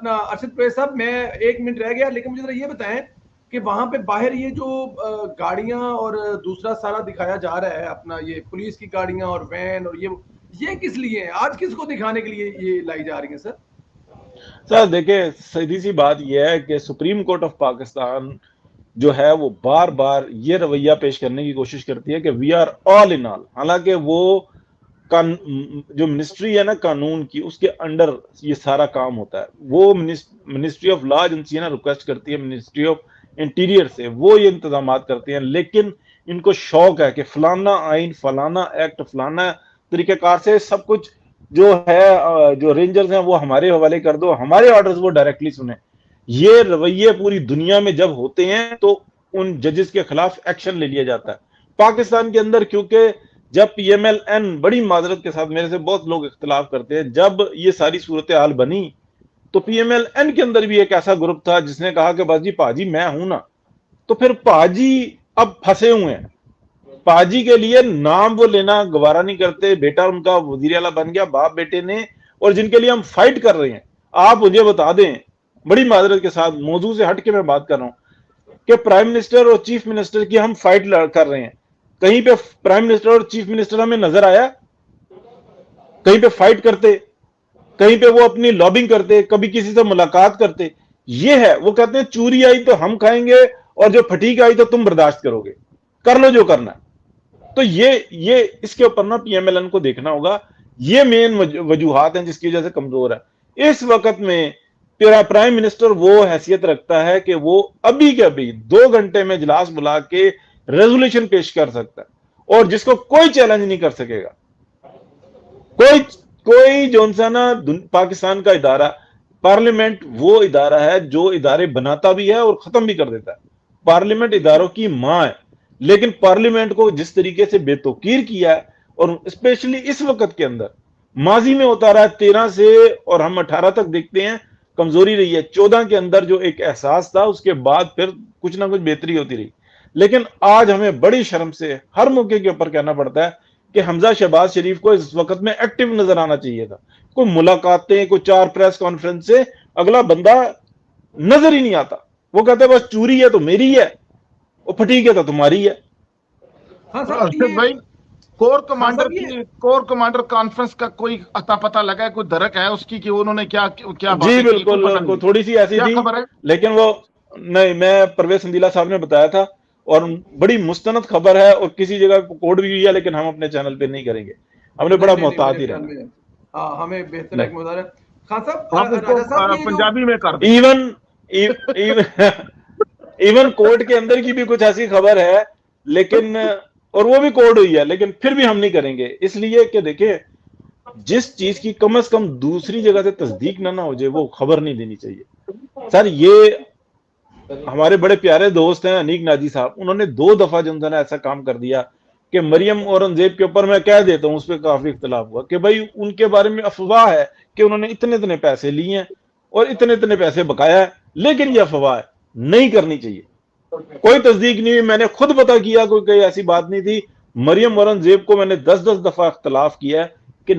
اپنا ارشد پرویز صاحب میں 1 منٹ رہ گیا، لیکن مجھے ذرا یہ بتائیں کہ وہاں پہ باہر یہ جو گاڑیاں اور دوسرا سارا دکھایا جا رہا ہے، اپنا یہ پولیس کی گاڑیاں اور وین اور یہ کس لیے ہیں؟ آج کس کو دکھانے کے لیے یہ لائی جا رہی ہیں سر؟ سر دیکھیں، سیدھی سی بات یہ ہے کہ سپریم کورٹ آف پاکستان جو ہے وہ بار بار یہ رویہ پیش کرنے کی کوشش کرتی ہے کہ وی آر آل ان آل، حالانکہ وہ جو منسٹری ہے نا قانون کی، اس کے انڈر یہ سارا کام ہوتا ہے. وہ منسٹری آف لا ایجنسی ہے نا، ریکویسٹ کرتی ہے منسٹری آف انٹیریئر سے، وہ یہ انتظامات کرتے ہیں، لیکن ان کو شوق ہے کہ فلانا آئین، فلانا ایکٹ، فلانا طریقہ کار سے سب کچھ جو ہے، جو رینجرز ہیں وہ ہمارے حوالے کر دو، ہمارے آرڈرز وہ ڈائریکٹلی سنیں. یہ رویے پوری دنیا میں جب ہوتے ہیں تو ان ججز کے خلاف ایکشن لے لیا جاتا ہے. پاکستان کے اندر کیونکہ جب پی ایم ایل این، بڑی معذرت کے ساتھ میرے سے بہت لوگ اختلاف کرتے ہیں، جب یہ ساری صورتحال بنی تو پی ایم ایل این کے اندر بھی ایک ایسا گروپ تھا جس نے کہا کہ بس جی پاجی میں ہوں نا. تو پھر پاجی اب پھنسے ہوئے ہیں، پاجی کے لیے نام وہ لینا گوارا نہیں کرتے. بیٹا ان کا وزیر اعلیٰ بن گیا، باپ بیٹے نے، اور جن کے لیے ہم فائٹ کر رہے ہیں. آپ مجھے بتا دیں، بڑی معذرت کے ساتھ موضوع سے ہٹ کے میں بات کر رہا ہوں، کہ پرائم منسٹر اور چیف منسٹر کی ہم فائٹ کر رہے ہیں. کہیں پہ پرائم منسٹر اور چیف منسٹر ہمیں نظر آیا کہیں پہ فائٹ کرتے؟ کہیں پہ وہ اپنی لابنگ کرتے؟ کبھی کسی سے ملاقات کرتے؟ یہ ہے، وہ کہتے ہیں چوری آئی تو ہم کھائیں گے اور جو پھٹیک آئی تو تم برداشت کرو گے، کر لو جو کرنا ہے. تو یہ اس کے اوپر نا پی ایم ایل این کو دیکھنا ہوگا. یہ مین وجوہات ہیں جس کی وجہ سے کمزور ہے. اس وقت میں پرائم منسٹر وہ حیثیت رکھتا ہے کہ وہ ابھی کے ابھی 2 گھنٹے میں اجلاس بلا کے ریزولوشن پیش کر سکتا ہے، اور جس کو کوئی چیلنج نہیں کر سکے گا. کوئی جونسانا پاکستان کا ادارہ، پارلیمنٹ وہ ادارہ ہے جو ادارے بناتا بھی ہے اور ختم بھی کر دیتا ہے. پارلیمنٹ اداروں کی ماں ہے، لیکن پارلیمنٹ کو جس طریقے سے بے توقیر کیا ہے، اور اسپیشلی اس وقت کے اندر، ماضی میں ہوتا رہا ہے 13 سے اور ہم 18 تک دیکھتے ہیں کمزوری رہی ہے. 14 کے اندر جو ایک احساس تھا، اس کے بعد پھر کچھ نہ کچھ بہتری ہوتی رہی. لیکن آج ہمیں بڑی شرم سے ہر موقع کے اوپر کہنا پڑتا ہے کہ حمزہ شہباز شریف کو اس وقت میں ایکٹیو نظر آنا چاہیے تھا. کوئی ملاقاتیں، کوئی 4 پریس کانفرنس سے اگلا بندہ نظر ہی نہیں آتا. وہ کہتے ہیں بس چوری ہے تو میری ہے، وہ پھٹی ہے تو تمہاری ہے. ہاں ارشد بھائی، کور کمانڈر کانفرنس کا کوئی اتا پتہ لگا ہے، کوئی درک ہے اس کی کہ انہوں نے کیا باتیں جی بالکل، تھوڑی سی ایسی تھی، لیکن وہ نہیں، میں پرویز سندیلہ صاحب نے بتایا تھا، اور بڑی مستند خبر ہے، اور کسی جگہ کوڈ بھی ہوئی ہے، لیکن ہم اپنے چینل پہ نہیں کریں گے. ہم نے بڑا محتاط ہی رہنا. ہمیں بہتر ہے کہ مظاہرہ خان صاحب پنجابی میں کر دیں. ایون کورٹ کے اندر کی بھی کچھ ایسی خبر ہے، لیکن اور وہ بھی کوڈ ہوئی ہے، لیکن پھر بھی ہم نہیں کریں گے. اس لیے کہ دیکھیں، جس چیز کی کم از کم دوسری جگہ سے تصدیق نہ ہو جائے، وہ خبر نہیں دینی چاہیے. سر یہ ہمارے بڑے پیارے دوست ہیں انیک ناجی صاحب، انہوں نے 2 دفعہ جو ہے ایسا کام کر دیا کہ مریم اورنگزیب کے اوپر میں کہہ دیتا ہوں، اس پہ کافی اختلاف ہوا کہ بھائی ان کے بارے میں افواہ ہے کہ انہوں نے اتنے پیسے لیے ہیں اور اتنے پیسے بقایا ہے، لیکن یہ افواہ ہے، نہیں کرنی چاہیے. کوئی تصدیق نہیں ہوئی. میں نے خود پتہ کیا، کوئی ایسی بات نہیں تھی. مریم اورنگزیب کو میں نے 10 دفعہ اختلاف کیا ہے کہ